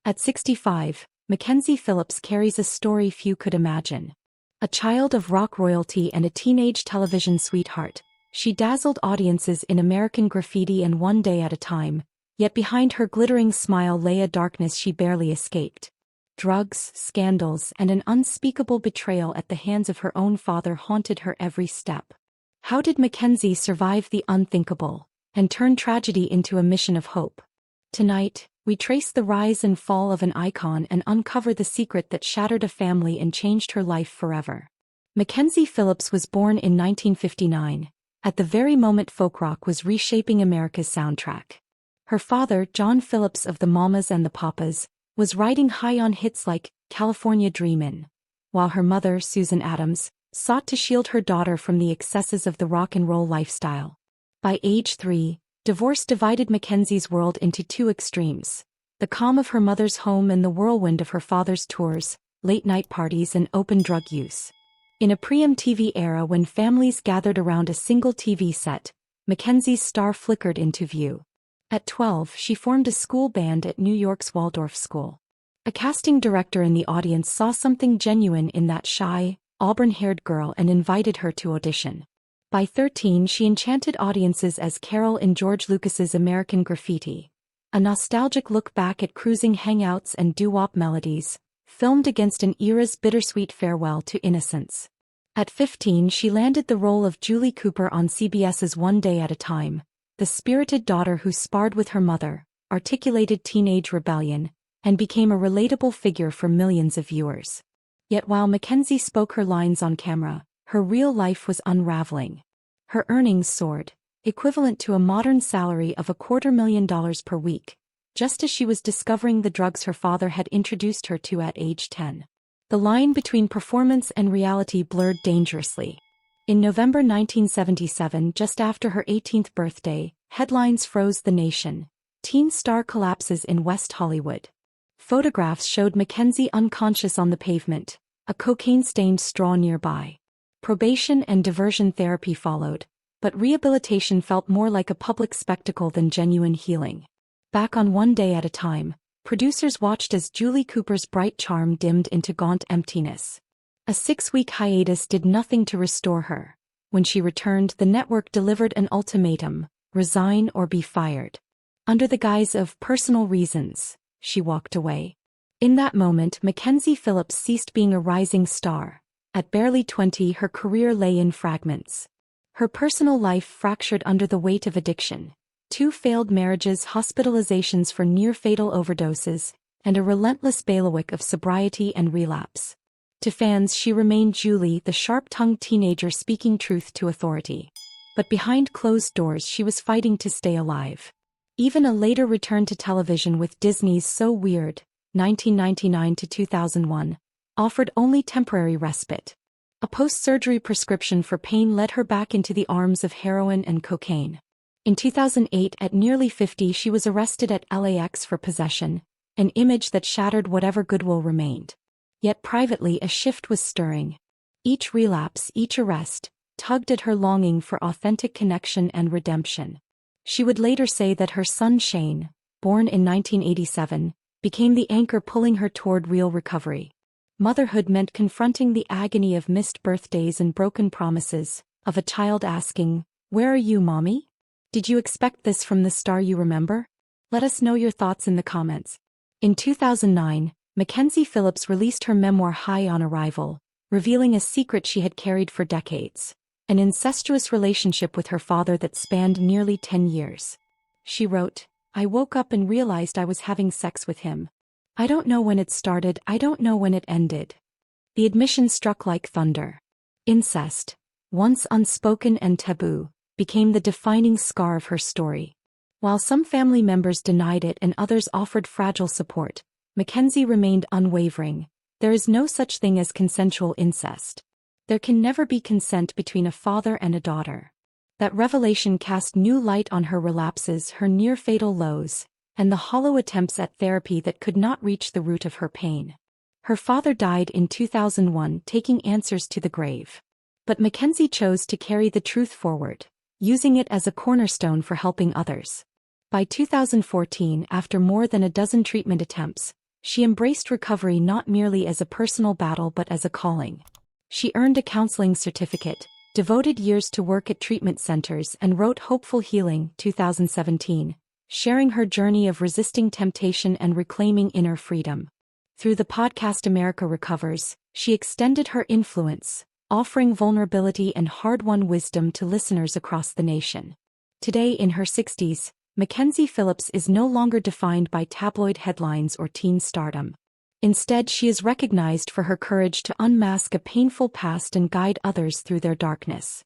At 65, Mackenzie Phillips carries a story few could imagine. A child of rock royalty and a teenage television sweetheart, she dazzled audiences in American Graffiti and One Day at a Time, yet behind her glittering smile lay a darkness she barely escaped. Drugs, scandals, and an unspeakable betrayal at the hands of her own father haunted her every step. How did Mackenzie survive the unthinkable and turn tragedy into a mission of hope? Tonight, we trace the rise and fall of an icon and uncover the secret that shattered a family and changed her life forever. Mackenzie Phillips was born in 1959, at the very moment folk rock was reshaping America's soundtrack. Her father, John Phillips of the Mamas and the Papas, was riding high on hits like California Dreamin', while her mother, Susan Adams, sought to shield her daughter from the excesses of the rock and roll lifestyle. By age 3, divorce divided Mackenzie's world into two extremes: the calm of her mother's home and the whirlwind of her father's tours, late-night parties and open drug use. In a pre-MTV era when families gathered around a single TV set, Mackenzie's star flickered into view. At 12, she formed a school band at New York's Waldorf School. A casting director in the audience saw something genuine in that shy, auburn-haired girl and invited her to audition. By 13, she enchanted audiences as Carol in George Lucas's American Graffiti, a nostalgic look back at cruising hangouts and doo-wop melodies, filmed against an era's bittersweet farewell to innocence. At 15, she landed the role of Julie Cooper on CBS's One Day at a Time, the spirited daughter who sparred with her mother, articulated teenage rebellion, and became a relatable figure for millions of viewers. Yet while Mackenzie spoke her lines on camera, her real life was unraveling. Her earnings soared, equivalent to a modern salary of $250,000 per week, just as she was discovering the drugs her father had introduced her to at age 10. The line between performance and reality blurred dangerously. In November 1977, just after her 18th birthday, headlines froze the nation. Teen star collapses in West Hollywood. Photographs showed Mackenzie unconscious on the pavement, a cocaine-stained straw nearby. Probation and diversion therapy followed, but rehabilitation felt more like a public spectacle than genuine healing. Back on One Day at a Time, producers watched as Julie Cooper's bright charm dimmed into gaunt emptiness. A 6-week hiatus did nothing to restore her. When she returned, the network delivered an ultimatum: resign or be fired. Under the guise of personal reasons, she walked away. In that moment, Mackenzie Phillips ceased being a rising star. At barely 20, her career lay in fragments. Her personal life fractured under the weight of addiction. 2 failed marriages, hospitalizations for near-fatal overdoses, and a relentless bailiwick of sobriety and relapse. To fans, she remained Julie, the sharp-tongued teenager speaking truth to authority. But behind closed doors, she was fighting to stay alive. Even a later return to television with Disney's So Weird, 1999 to 2001, offered only temporary respite. A post-surgery prescription for pain led her back into the arms of heroin and cocaine. In 2008, at nearly 50, she was arrested at LAX for possession, an image that shattered whatever goodwill remained. Yet privately, a shift was stirring. Each relapse, each arrest, tugged at her longing for authentic connection and redemption. She would later say that her son Shane, born in 1987, became the anchor pulling her toward real recovery. Motherhood meant confronting the agony of missed birthdays and broken promises, of a child asking, "Where are you, Mommy? Did you expect this from the star you remember?" Let us know your thoughts in the comments. In 2009, Mackenzie Phillips released her memoir High on Arrival, revealing a secret she had carried for decades: an incestuous relationship with her father that spanned nearly 10 years. She wrote, "I woke up and realized I was having sex with him. I don't know when it started, I don't know when it ended." The admission struck like thunder. Incest, once unspoken and taboo, became the defining scar of her story. While some family members denied it and others offered fragile support, Mackenzie remained unwavering. There is no such thing as consensual incest. There can never be consent between a father and a daughter. That revelation cast new light on her relapses, her near-fatal lows, and the hollow attempts at therapy that could not reach the root of her pain. Her father died in 2001, taking answers to the grave. But Mackenzie chose to carry the truth forward, using it as a cornerstone for helping others. By 2014, after more than a dozen treatment attempts, She embraced recovery not merely as a personal battle but as a calling. She earned a counseling certificate, devoted years to work at treatment centers, and wrote Hopeful Healing, 2017, sharing her journey of resisting temptation and reclaiming inner freedom. Through the podcast America Recovers, she extended her influence, offering vulnerability and hard-won wisdom to listeners across the nation. Today, in her 60s, Mackenzie Phillips is no longer defined by tabloid headlines or teen stardom. Instead, she is recognized for her courage to unmask a painful past and guide others through their darkness.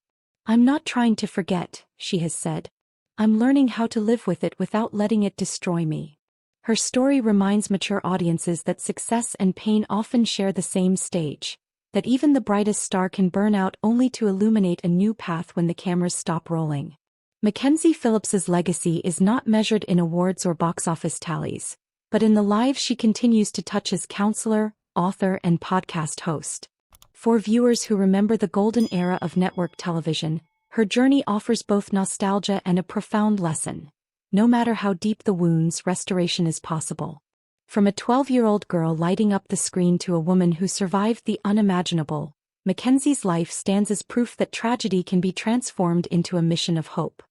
"I'm not trying to forget," she has said. "I'm learning how to live with it without letting it destroy me." Her story reminds mature audiences that success and pain often share the same stage, that even the brightest star can burn out only to illuminate a new path when the cameras stop rolling. Mackenzie Phillips's legacy is not measured in awards or box office tallies, but in the lives she continues to touch as counselor, author, and podcast host. For viewers who remember the golden era of network television, her journey offers both nostalgia and a profound lesson. No matter how deep the wounds, restoration is possible. From a 12-year-old girl lighting up the screen to a woman who survived the unimaginable, Mackenzie's life stands as proof that tragedy can be transformed into a mission of hope.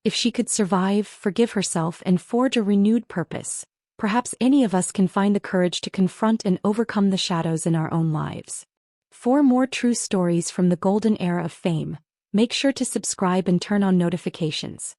If she could survive, forgive herself, and forge a renewed purpose, perhaps any of us can find the courage to confront and overcome the shadows in our own lives. For more true stories from the golden era of fame, make sure to subscribe and turn on notifications.